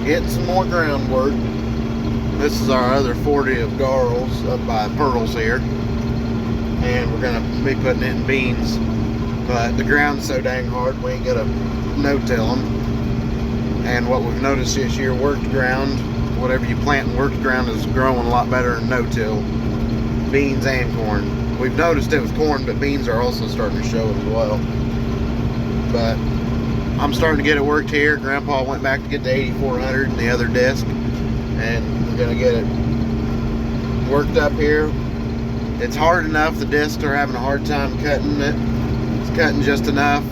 getting some more groundwork. This is our other 40 of Garls up by Pearls here, and we're gonna be putting it in beans. But the ground's so dang hard, we ain't gonna no-till them. And what we've noticed this year, worked ground, whatever you plant in worked ground, is growing a lot better than no-till. Beans and corn. We've noticed it with corn, but beans are also starting to show it as well. But I'm starting to get it worked here. Grandpa went back to get the 8400 and the other disc, and we're gonna get it worked up here. It's hard enough. The discs are having a hard time cutting it. It's cutting just enough.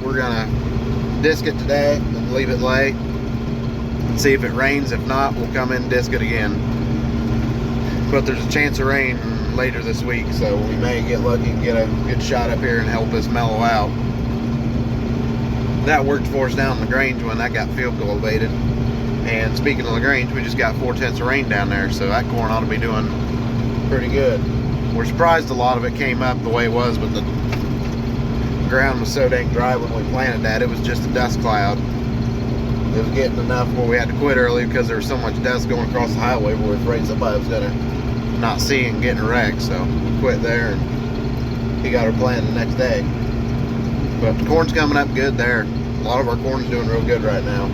We're gonna disc it today and leave it lay and see if it rains. If not, we'll come in and disc it again. But there's a chance of rain later this week, so we may get lucky and get a good shot up here and help us mellow out. That worked for us down in LaGrange when that got field cultivated. And speaking of LaGrange, we just got 4/10 of rain down there, so that corn ought to be doing pretty good. We're surprised a lot of it came up the way it was, but the ground was so dang dry when we planted that. It was just a dust cloud. It was getting enough where we had to quit early because there was so much dust going across the highway. We were afraid somebody was gonna not see and get in a wreck, so we quit there, and he got her planted the next day. But the corn's coming up good there. A lot of our corn's doing real good right now,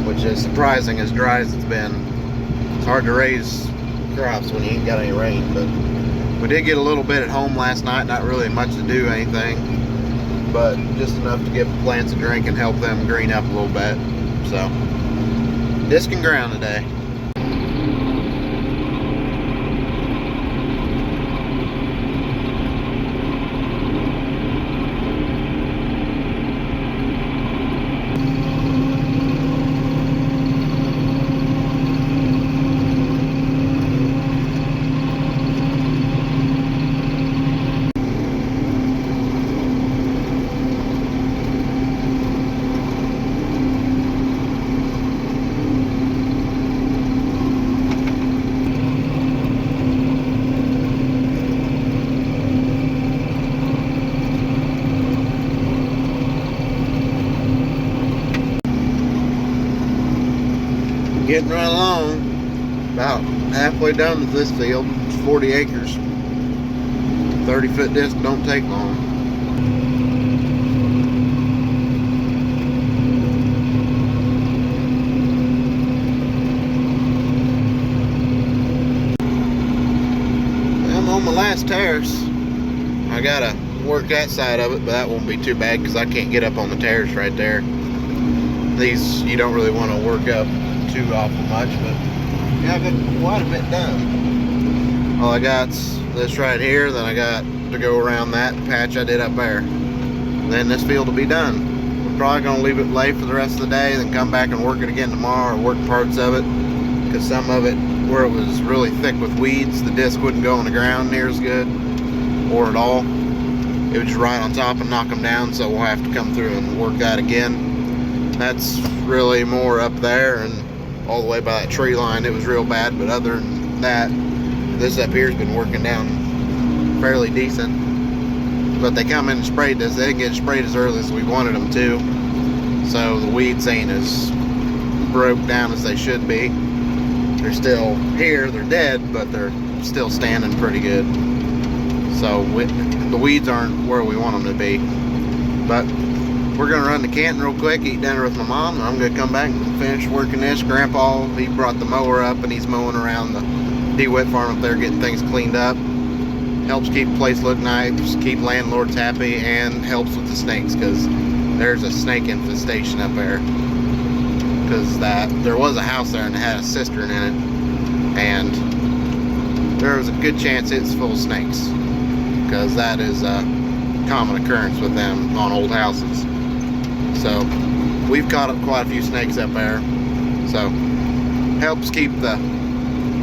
which is surprising as dry as it's been. It's hard to raise crops when you ain't got any rain, but we did get a little bit at home last night. Not really much to do anything, but just enough to give the plants a drink and help them green up a little bit. So, disc and ground today. Getting right along, about halfway done with this field. It's 40 acres. 30-foot disc don't take long. I'm on my last terrace. I gotta work that side of it, but that won't be too bad because I can't get up on the terrace right there. These you don't really want to work up too awful much, but yeah, I've got quite a bit done. All I got's this right here, then I got to go around that patch I did up there. Then this field will be done. We're probably going to leave it lay for the rest of the day, then come back and work it again tomorrow, or work parts of it, because some of it, where it was really thick with weeds, the disc wouldn't go on the ground near as good, or at all. It would just ride on top and knock them down, so we'll have to come through and work that again. That's really more up there and all the way by that tree line. It was real bad, but other than that, this up here has been working down fairly decent. But they come in and sprayed this. They didn't get sprayed as early as we wanted them to, so the weeds ain't as broke down as they should be. They're still here, they're dead, but they're still standing pretty good. So the weeds aren't where we want them to be. But we're gonna run to Canton real quick, eat dinner with my mom, and I'm gonna come back and finish working this. Grandpa, he brought the mower up and he's mowing around the de-wet farm up there, getting things cleaned up. Helps keep the place look nice, keep landlords happy, and helps with the snakes, because there's a snake infestation up there. Because there was a house there and it had a cistern in it, and there was a good chance it's full of snakes, because that is a common occurrence with them on old houses. So we've caught up quite a few snakes up there, so helps keep the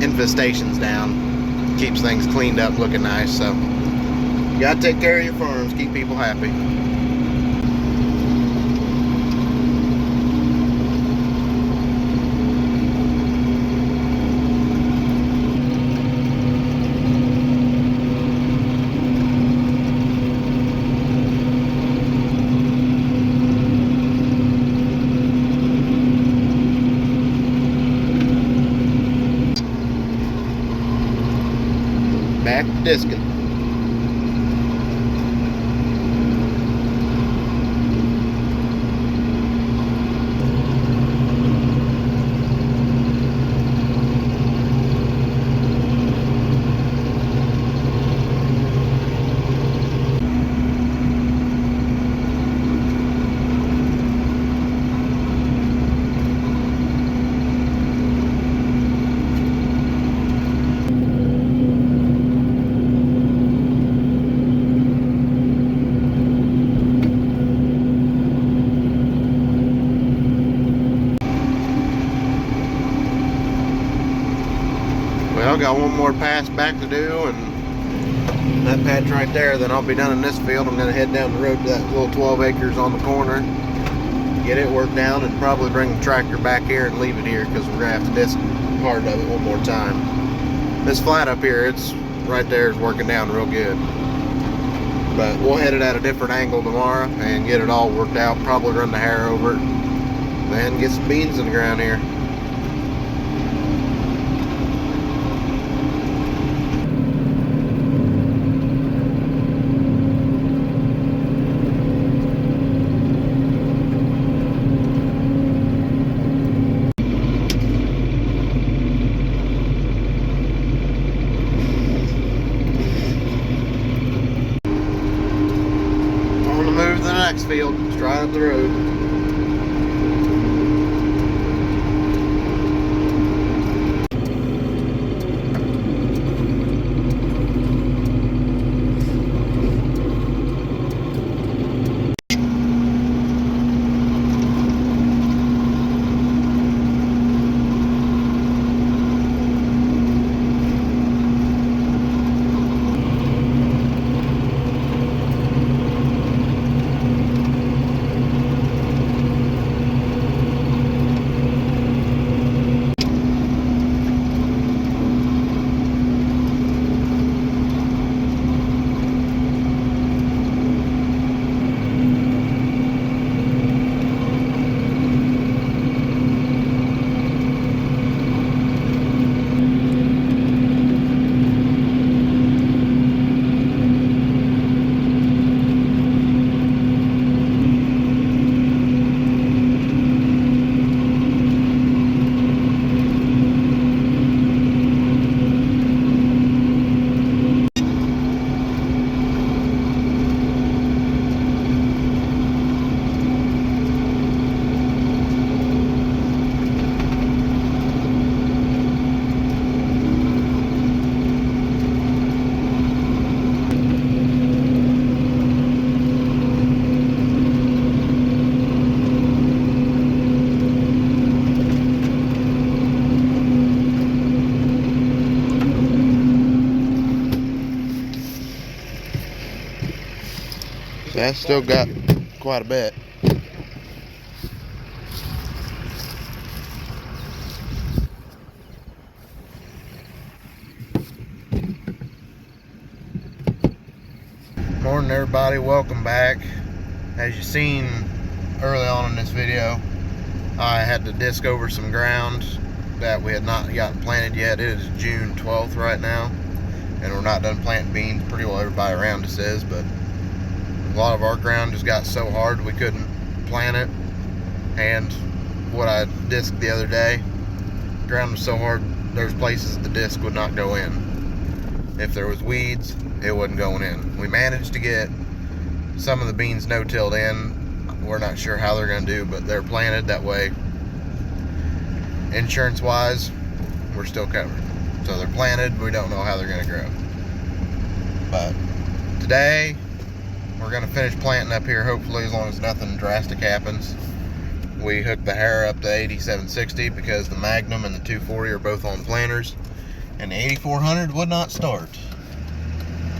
infestations down, keeps things cleaned up, looking nice. So you gotta take care of your farms, keep people happy. disking. Well, got one more pass back to do, and that patch right there, then I'll be done in this field. I'm going to head down the road to that little 12 acres on the corner, get it worked down, and probably bring the tractor back here and leave it here because we're going to have to disc part of it one more time. This flat up here, it's right there, is working down real good. But we'll head it at a different angle tomorrow and get it all worked out, probably run the hair over it, then get some beans in the ground here. Field, just right up the road. That's still got quite a bit. Morning everybody, welcome back. As you seen early on in this video, I had to disc over some ground that we had not gotten planted yet. It is June 12th right now, and we're not done planting beans. Pretty well everybody around us is, but a lot of our ground just got so hard we couldn't plant it. And what I disced the other day, ground was so hard there's places the disc would not go in. If there was weeds, it wasn't going in. We managed to get some of the beans no-tilled in. We're not sure how they're going to do, but they're planted that way. Insurance wise, we're still covered. So they're planted, we don't know how they're going to grow. But today we're going to finish planting up here, hopefully, as long as nothing drastic happens. We hooked the hair up to 8760 because the Magnum and the 240 are both on planters, and the 8400 would not start.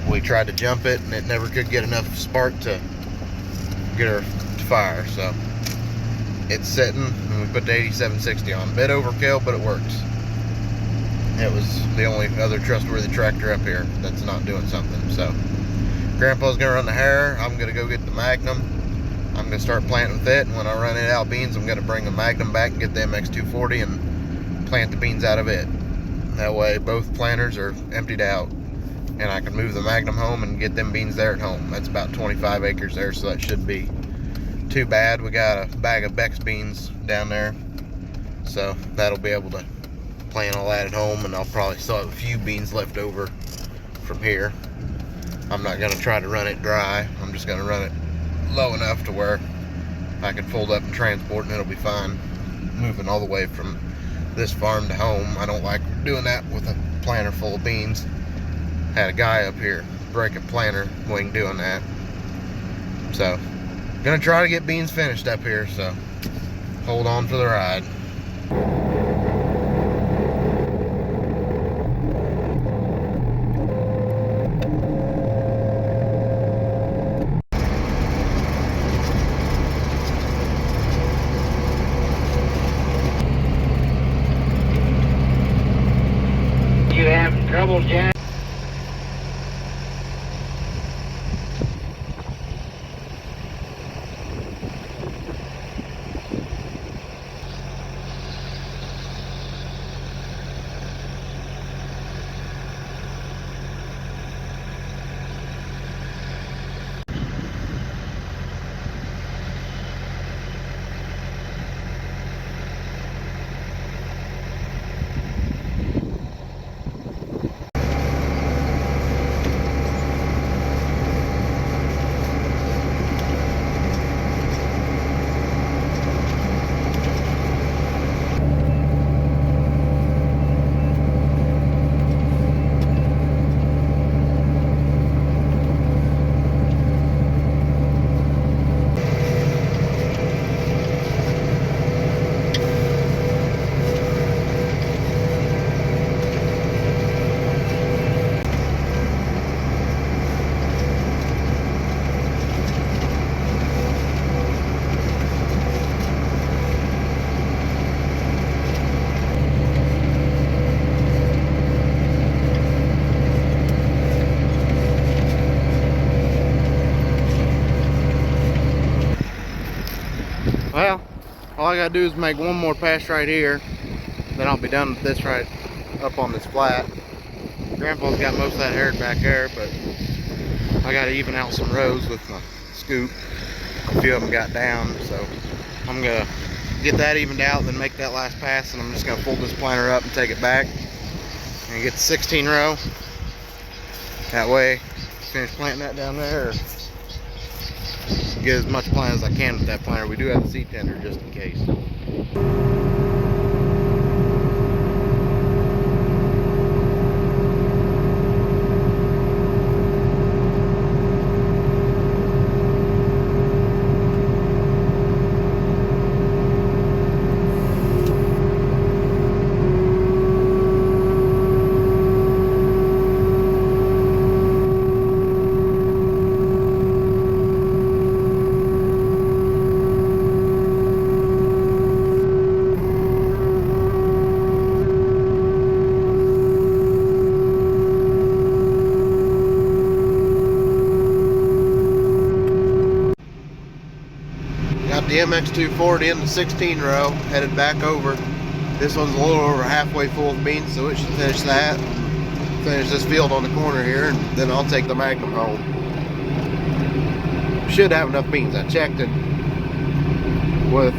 We tried to jump it and it never could get enough spark to get her to fire, so it's sitting, and we put the 8760 on. A bit overkill, but it works. It was the only other trustworthy tractor up here that's not doing something. So Grandpa's gonna run the hair, I'm gonna go get the Magnum. I'm gonna start planting with it, and when I run it out beans, I'm gonna bring the Magnum back and get the MX240 and plant the beans out of it. That way both planters are emptied out. and I can move the Magnum home and get them beans there at home. That's about 25 acres there, so that should be too bad. We got a bag of Beck's beans down there, so that'll be able to plant all that at home, and I'll probably still have a few beans left over from here. I'm not gonna try to run it dry. I'm just gonna run it low enough to where I can fold up and transport, and it'll be fine moving all the way from this farm to home. I don't like doing that with a planter full of beans. Had a guy up here break a planter wing doing that. So gonna try to get beans finished up here, so hold on for the ride. You having trouble, Jack? Well, all I gotta do is make one more pass right here, then I'll be done with this right up on this flat. Grandpa's got most of that herd back there, but I gotta even out some rows with my scoop. A few of them got down, so I'm gonna get that evened out, then make that last pass, and I'm just gonna fold this planter up and take it back and get the 16 row. That way, finish planting that down there, or get as much plant as I can with that planter. We do have a seed tender just in case. Got the MX240 in the 16 row, headed back over. This one's a little over halfway full of beans, so it should finish that. Finish this field on the corner here, and then I'll take the Magnum home. Should have enough beans. I checked it with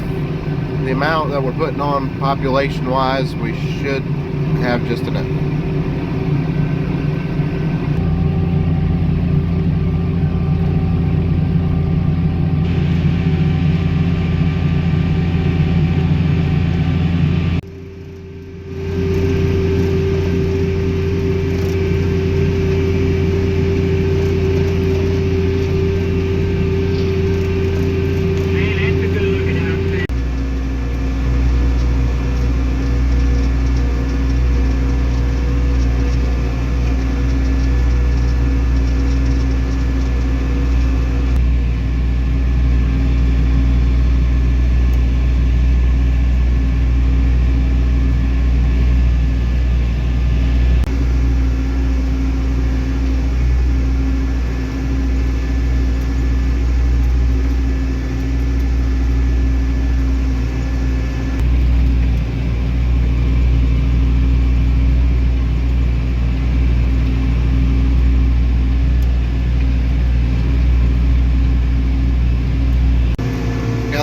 the amount that we're putting on population wise. We should have just enough.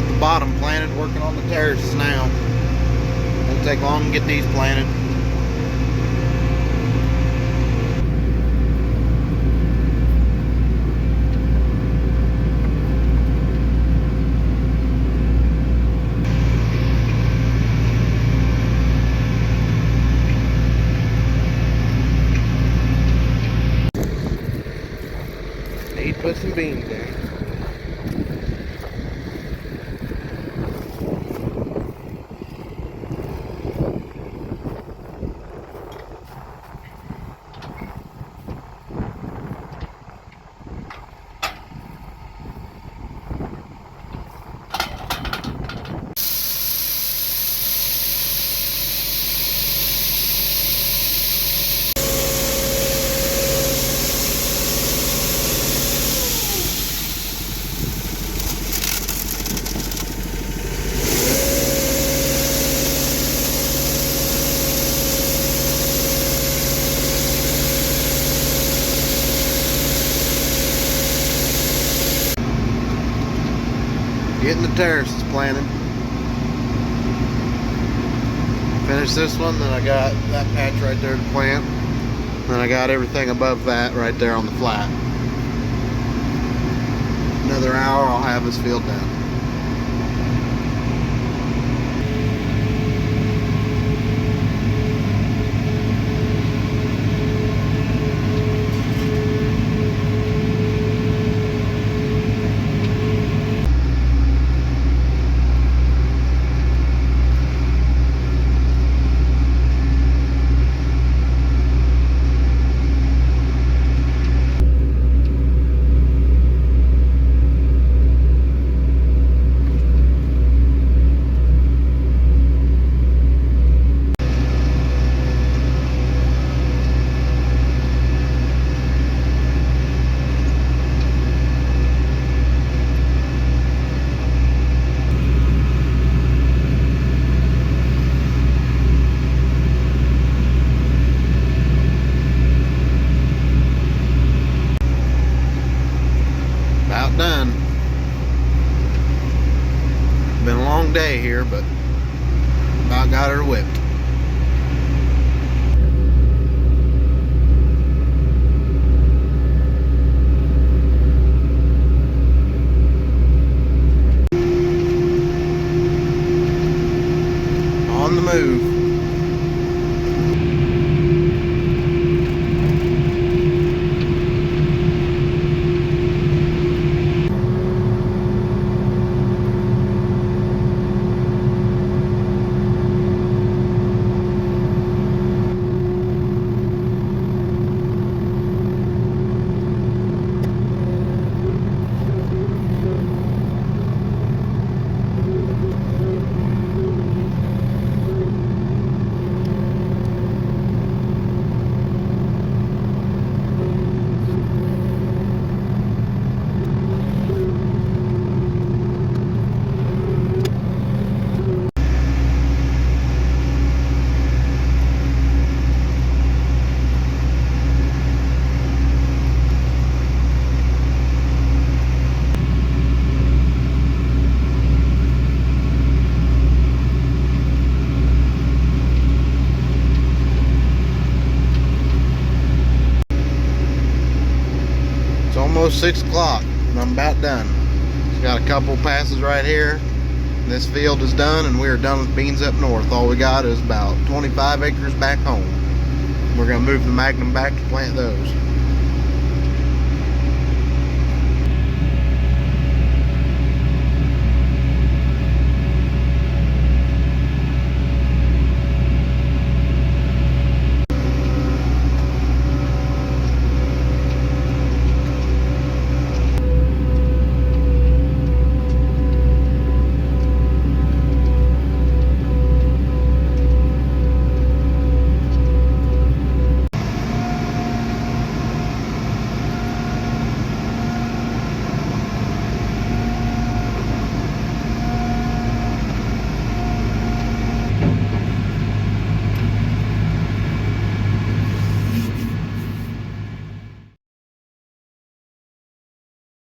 Got the bottom planted, working on the terraces now. Won't take long to get these planted. Need to put some beans in. Getting the terraces planted. Finish this one, then I got that patch right there to plant. Then I got everything above that right there on the flat. Another hour, I'll have this field done. About done. Been a long day here, but about got her whipped. On the move. Almost 6 o'clock and I'm about done. Got a couple passes right here. This field is done and we are done with beans up north. All we got is about 25 acres back home. We're going to move the Magnum back to plant those.